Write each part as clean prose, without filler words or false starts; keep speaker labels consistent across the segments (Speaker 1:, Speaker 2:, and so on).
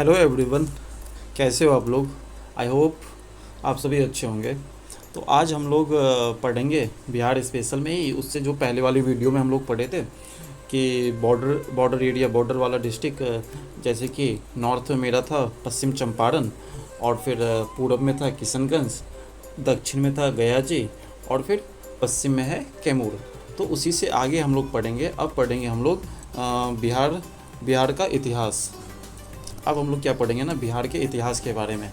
Speaker 1: Hello everyone, कैसे हो आप लोग। आई होप आप सभी अच्छे होंगे। तो आज हम लोग पढ़ेंगे बिहार स्पेशल में ही उससे जो पहले वाली वीडियो में हम लोग पढ़े थे कि बॉर्डर बॉर्डर एरिया बॉर्डर वाला डिस्ट्रिक्ट, जैसे कि नॉर्थ में मेरा था पश्चिम चंपारण, और फिर पूरब में था किशनगंज, दक्षिण में था गया जी, और फिर पश्चिम में है कैमूर। तो उसी से आगे हम लोग पढ़ेंगे। अब पढ़ेंगे हम लोग बिहार बिहार का इतिहास। अब हम लोग क्या पढ़ेंगे ना, बिहार के इतिहास के बारे में,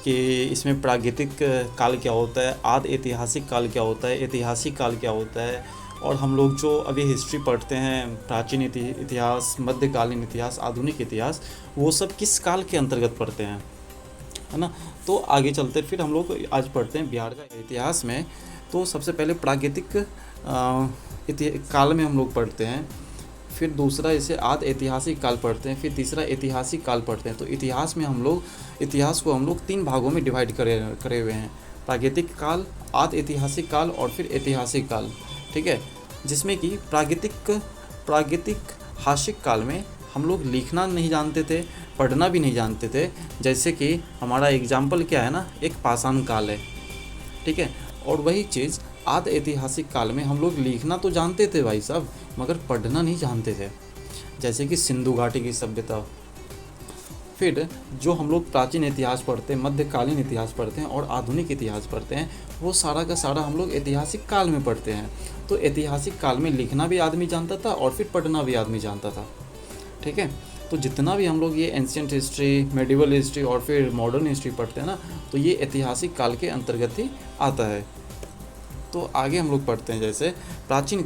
Speaker 1: कि इसमें प्रागैतिक काल क्या होता है, आदि ऐतिहासिक काल क्या होता है, ऐतिहासिक काल क्या होता है। और हम लोग जो अभी हिस्ट्री पढ़ते हैं, प्राचीन इतिहास, मध्यकालीन इतिहास, आधुनिक इतिहास, वो सब किस काल के अंतर्गत पढ़ते हैं, है ना। तो आगे चलते फिर हम लोग आज पढ़ते हैं बिहार का इतिहास में। तो सबसे पहले प्रागैतिक काल में हम लोग पढ़ते हैं, फिर दूसरा इसे आद ऐतिहासिक काल पढ़ते हैं, फिर तीसरा ऐतिहासिक काल पढ़ते हैं। तो इतिहास में हम लोग इतिहास को हम लोग 3 भागों में डिवाइड करे हुए हैं, प्रागैतिक काल, आद ऐतिहासिक काल और फिर ऐतिहासिक काल। ठीक है, जिसमें कि प्रागैतिक हासिक काल में हम लोग लिखना नहीं जानते थे, पढ़ना भी नहीं जानते थे। जैसे कि हमारा एग्जाम्पल क्या है ना, एक पाषाण काल है, ठीक है। और वही चीज़ आद ऐतिहासिक काल में हम लोग लिखना तो जानते थे भाई साहब, मगर पढ़ना नहीं जानते थे। जैसे कि सिंधु घाटी की सभ्यता। फिर जो हम लोग प्राचीन इतिहास पढ़ते हैं, मध्यकालीन इतिहास पढ़ते हैं और आधुनिक इतिहास पढ़ते हैं, वो सारा का सारा हम लोग ऐतिहासिक काल में पढ़ते हैं। तो ऐतिहासिक काल में लिखना भी आदमी जानता था और फिर पढ़ना भी आदमी जानता था, ठीक है। तो जितना भी हम लोग ये एंशियंट हिस्ट्री, मेडिवल हिस्ट्री और फिर मॉडर्न हिस्ट्री पढ़ते हैं ना, तो ये ऐतिहासिक काल के अंतर्गत ही आता है। तो आगे हम लोग पढ़ते हैं, जैसे प्राचीन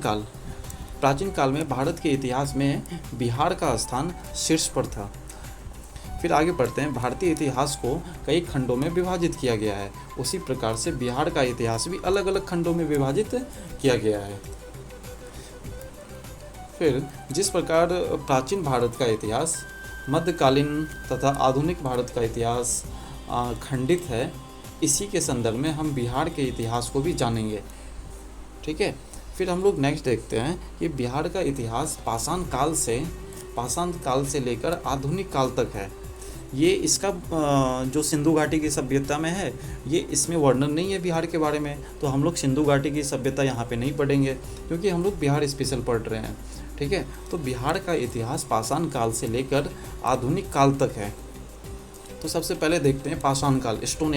Speaker 1: काल में भारत के इतिहास में बिहार का स्थान शीर्ष पर था। फिर आगे पढ़ते हैं, भारतीय इतिहास को कई खंडों में विभाजित किया गया है। उसी प्रकार से बिहार का इतिहास भी अलग अलग खंडों में विभाजित किया गया है। फिर जिस प्रकार प्राचीन भारत का इतिहास, मध्यकालीन तथा आधुनिक भारत का इतिहास खंडित है, इसी के संदर्भ में हम बिहार के इतिहास को भी जानेंगे, ठीक है। फिर हम लोग नेक्स्ट देखते हैं कि बिहार का इतिहास पाषाण काल से लेकर आधुनिक काल तक है। ये इसका जो सिंधु घाटी की सभ्यता में है, ये इसमें वर्णन नहीं है बिहार के बारे में। तो हम लोग सिंधु घाटी की सभ्यता यहाँ पे नहीं पढ़ेंगे, क्योंकि हम लोग बिहार स्पेशल पढ़ रहे हैं, ठीक है। तो बिहार का इतिहास पाषाण काल से लेकर आधुनिक काल तक है। तो सबसे पहले देखते हैं पाषाण काल। स्टोन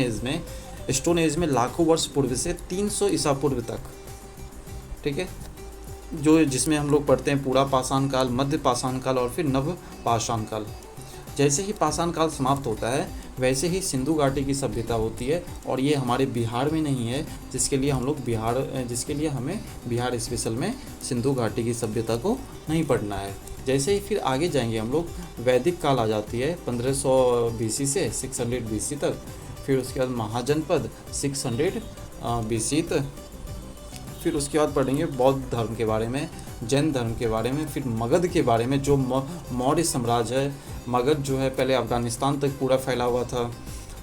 Speaker 1: एज में लाखों वर्ष पूर्व से 300 ईसा पूर्व तक, ठीक है, जो जिसमें हम लोग पढ़ते हैं पूरा पाषाण काल, मध्य पाषाण काल और फिर नव पाषाण काल। जैसे ही पाषाण काल समाप्त होता है, वैसे ही सिंधु घाटी की सभ्यता होती है, और ये हमारे बिहार में नहीं है, जिसके लिए हमें बिहार स्पेशल में सिंधु घाटी की सभ्यता को नहीं पढ़ना है। जैसे ही फिर आगे जाएंगे हम लोग, वैदिक काल आ जाती है 1500 BC से 600 BC तक। फिर उसके बाद महाजनपद 600 BC तक। फिर उसके बाद पढ़ेंगे बौद्ध धर्म के बारे में, जैन धर्म के बारे में, फिर मगध के बारे में, जो मौर्य साम्राज्य है। मगध जो है पहले अफ़गानिस्तान तक पूरा फैला हुआ था।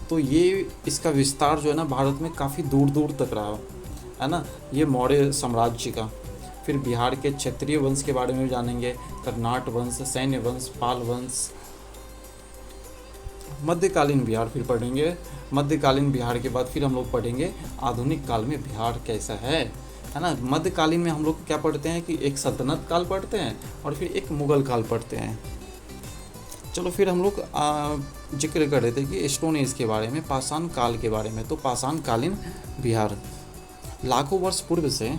Speaker 1: तो ये इसका विस्तार जो है ना, भारत में काफ़ी दूर दूर तक रहा है ना, ये मौर्य साम्राज्य का। फिर बिहार के क्षत्रिय वंश के बारे में जानेंगे, कर्नाट वंश, सैन्य वंश, पाल वंश। मध्यकालीन बिहार फिर पढ़ेंगे। मध्यकालीन बिहार के बाद फिर हम लोग पढ़ेंगे आधुनिक काल में बिहार कैसा है ना। मध्यकालीन में हम लोग क्या पढ़ते हैं कि एक सल्तनत काल पढ़ते हैं और फिर एक मुगल काल पढ़ते हैं। चलो फिर हम लोग जिक्र कर रहे थे कि स्टोन एज के बारे में, पाषाण काल के बारे में। तो पाषाण कालीन बिहार लाखों वर्ष पूर्व से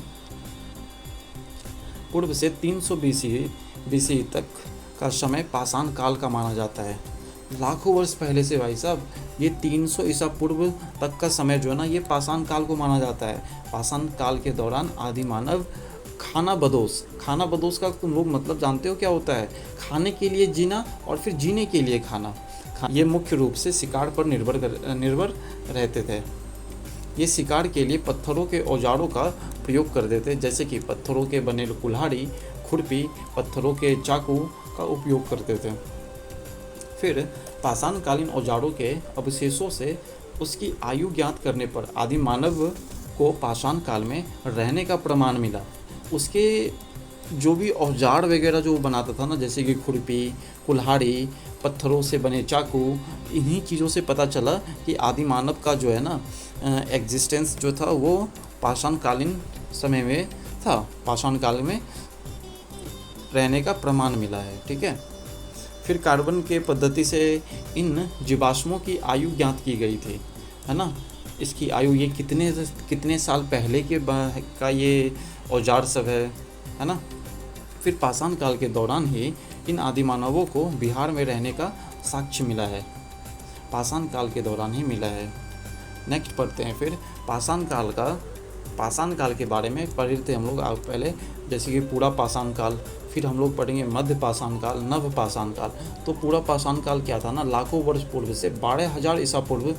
Speaker 1: 300 BC तक का समय पाषाण काल का माना जाता है। लाखों वर्ष पहले से भाई साहब, ये 300 ईसा पूर्व तक का समय जो है ना, ये पाषाण काल को माना जाता है। पाषाण काल के दौरान आदि मानव खाना बदोश का तुम लोग मतलब जानते हो क्या होता है? खाने के लिए जीना और फिर जीने के लिए खाना। ये मुख्य रूप से शिकार पर निर्भर रहते थे। ये शिकार के लिए पत्थरों के औजारों का प्रयोग करते थे, जैसे कि पत्थरों के बने कुल्हाड़ी, खुरपी, पत्थरों के चाकू का उपयोग करते थे। फिर पाषाणकालीन औजारों के अवशेषों से उसकी आयु ज्ञात करने पर आदि मानव को पाषाण काल में रहने का प्रमाण मिला। उसके जो भी औजार वगैरह जो बनाता था ना, जैसे कि खुरपी, कुल्हाड़ी, पत्थरों से बने चाकू, इन्हीं चीज़ों से पता चला कि आदि मानव का जो है ना एग्जिस्टेंस जो था वो पाषाण कालीन समय में था, पाषाण काल में रहने का प्रमाण मिला है। ठीक है। फिर कार्बन के पद्धति से इन जीवाश्मों की आयु ज्ञात की गई थी, है ना। इसकी आयु ये कितने साल पहले के का ये औजार सब है ना। फिर पाषाण काल के दौरान ही इन आदि मानवों को बिहार में रहने का साक्ष्य मिला है, पाषाण काल के दौरान ही मिला है। नेक्स्ट पढ़ते हैं फिर पाषाण काल के बारे में पढ़े थे हम लोग पहले, जैसे कि पूरा पाषाण काल, फिर हम लोग पढ़ेंगे मध्य पाषाण काल, नव पाषाण काल। तो पूरा पाषाण काल क्या था ना, लाखों वर्ष पूर्व से 12,000 ईसा पूर्व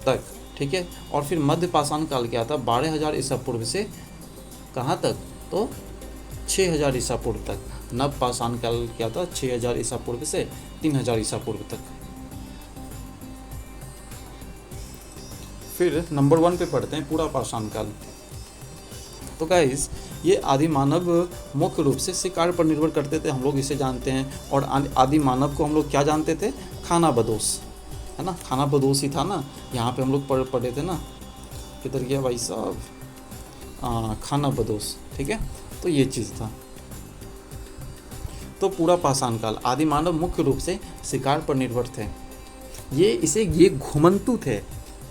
Speaker 1: तक। ठीक है। और फिर मध्य पाषाण काल क्या था, 12,000 ईसा पूर्व से कहाँ तक, तो 6,000 ईसा पूर्व तक। नव पाषाण काल क्या था, 6,000 ईसा पूर्व से 3,000 ईसा पूर्व तक। फिर नंबर 1 पे पढ़ते हैं पूरा पाषाण काल। तो गाइस, ये आदि मानव मुख्य रूप से शिकार पर निर्भर करते थे, हम लोग इसे जानते हैं। और आदि मानव को हम लोग क्या जानते थे, खाना बदोश, है ना। खाना बदोश ही था ना, यहाँ पे हम लोग पढ़े थे ना, किधर गया भाई साहब, खाना बदोश। ठीक है। तो ये चीज़ था। तो पूरा पाषाण काल आदि मानव मुख्य रूप से शिकार पर निर्भर थे। ये घुमंतु थे,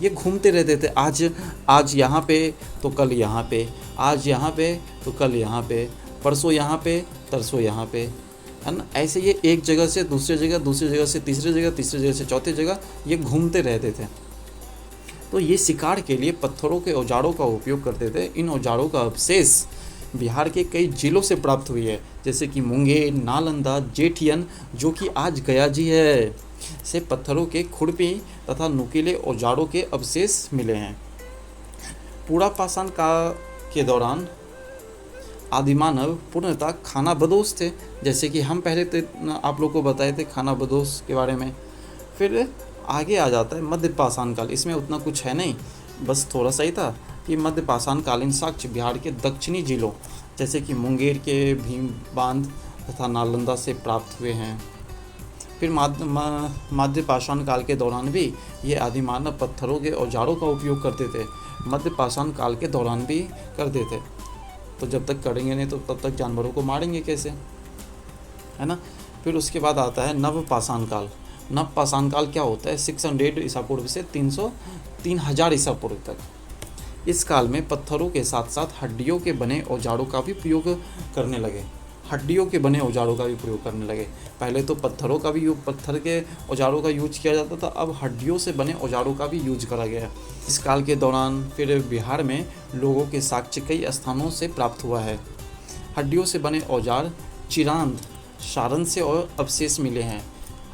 Speaker 1: ये घूमते रहते थे। आज यहाँ पे तो कल यहाँ पे, आज यहाँ पे तो कल यहाँ पे, परसों यहाँ पे तरसों यहाँ पे, है ना। ऐसे ये एक जगह से दूसरी जगह, दूसरी जगह से तीसरी जगह, तीसरी जगह से चौथी जगह ये घूमते रहते थे। तो ये शिकार के लिए पत्थरों के औजारों का उपयोग करते थे। इन औजारों का अवशेष बिहार के कई जिलों से प्राप्त हुई है, जैसे कि मुंगेर, नालंदा, जेठियन, जो कि आज गया जी है, से पत्थरों के खुरपी तथा नुकीले औजारों के अवशेष मिले हैं। पूरा पाषाण काल के दौरान आदिमानव पूर्णतः खाना बदोश थे, जैसे कि हम पहले आप लोग को बताए थे खाना बदोश के बारे में। फिर आगे आ जाता है मध्य पाषाण काल। इसमें उतना कुछ है नहीं, बस थोड़ा सा ही था कि मध्य पाषाण कालीन साक्ष्य बिहार के दक्षिणी जिलों जैसे कि मुंगेर के भीम बांध तथा नालंदा से प्राप्त हुए हैं। फिर मध्य पाषाण काल के दौरान भी ये आदि मानव पत्थरों के औजारों का उपयोग करते थे, मध्य पाषाण काल के दौरान भी करते थे। तो जब तक करेंगे नहीं तो तब तक जानवरों को मारेंगे कैसे, है ना। फिर उसके बाद आता है नव पाषाण काल। नव पाषाण काल क्या होता है, 600 ईसा पूर्व से 3,000 ईसा पूर्व तक। इस काल में पत्थरों के साथ साथ हड्डियों के बने औजारों का भी प्रयोग करने लगे। हड्डियों के बने औजारों का भी प्रयोग करने लगे। पहले तो पत्थर के औजारों का यूज किया जाता था, अब हड्डियों से बने औजारों का भी यूज करा गया। इस काल के दौरान फिर बिहार में लोगों के साक्ष्य कई स्थानों से प्राप्त हुआ है। हड्डियों से बने औजार चिरांद, सारण से और अवशेष मिले हैं।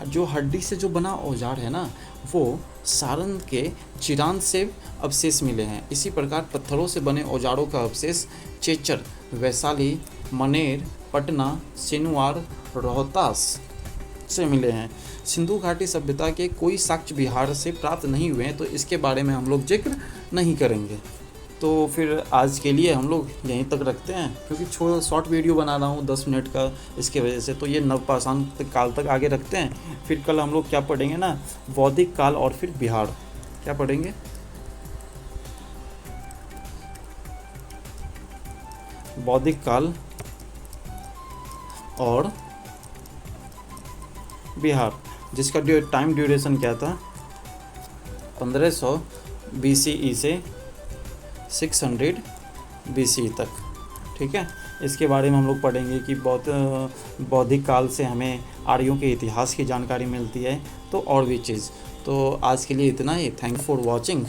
Speaker 1: जो हड्डी से जो बना औजार है ना, वो सारण के चिरांद से अवशेष मिले हैं। इसी प्रकार पत्थरों से बने औजारों का अवशेष चेचर, वैशाली, मनेर, पटना, सिनुआर, रोहतास से मिले हैं। सिंधु घाटी सभ्यता के कोई साक्ष्य बिहार से प्राप्त नहीं हुए हैं, तो इसके बारे में हम लोग जिक्र नहीं करेंगे। तो फिर आज के लिए हम लोग यहीं तक रखते हैं, क्योंकि शॉर्ट वीडियो बना रहा हूँ 10 मिनट का, इसके वजह से। तो ये नवपाषाण काल तक आगे रखते हैं। फिर कल हम लोग क्या पढ़ेंगे ना, बौद्धिक काल और फिर बिहार क्या पढ़ेंगे, बौद्धिक काल और बिहार, जिसका टाइम ड्यूरेशन क्या था, 1500 BCE से 600 BCE तक। ठीक है। इसके बारे में हम लोग पढ़ेंगे कि बौद्धिक काल से हमें आर्यों के इतिहास की जानकारी मिलती है, तो और भी चीज़। तो आज के लिए इतना ही। Thank for watching.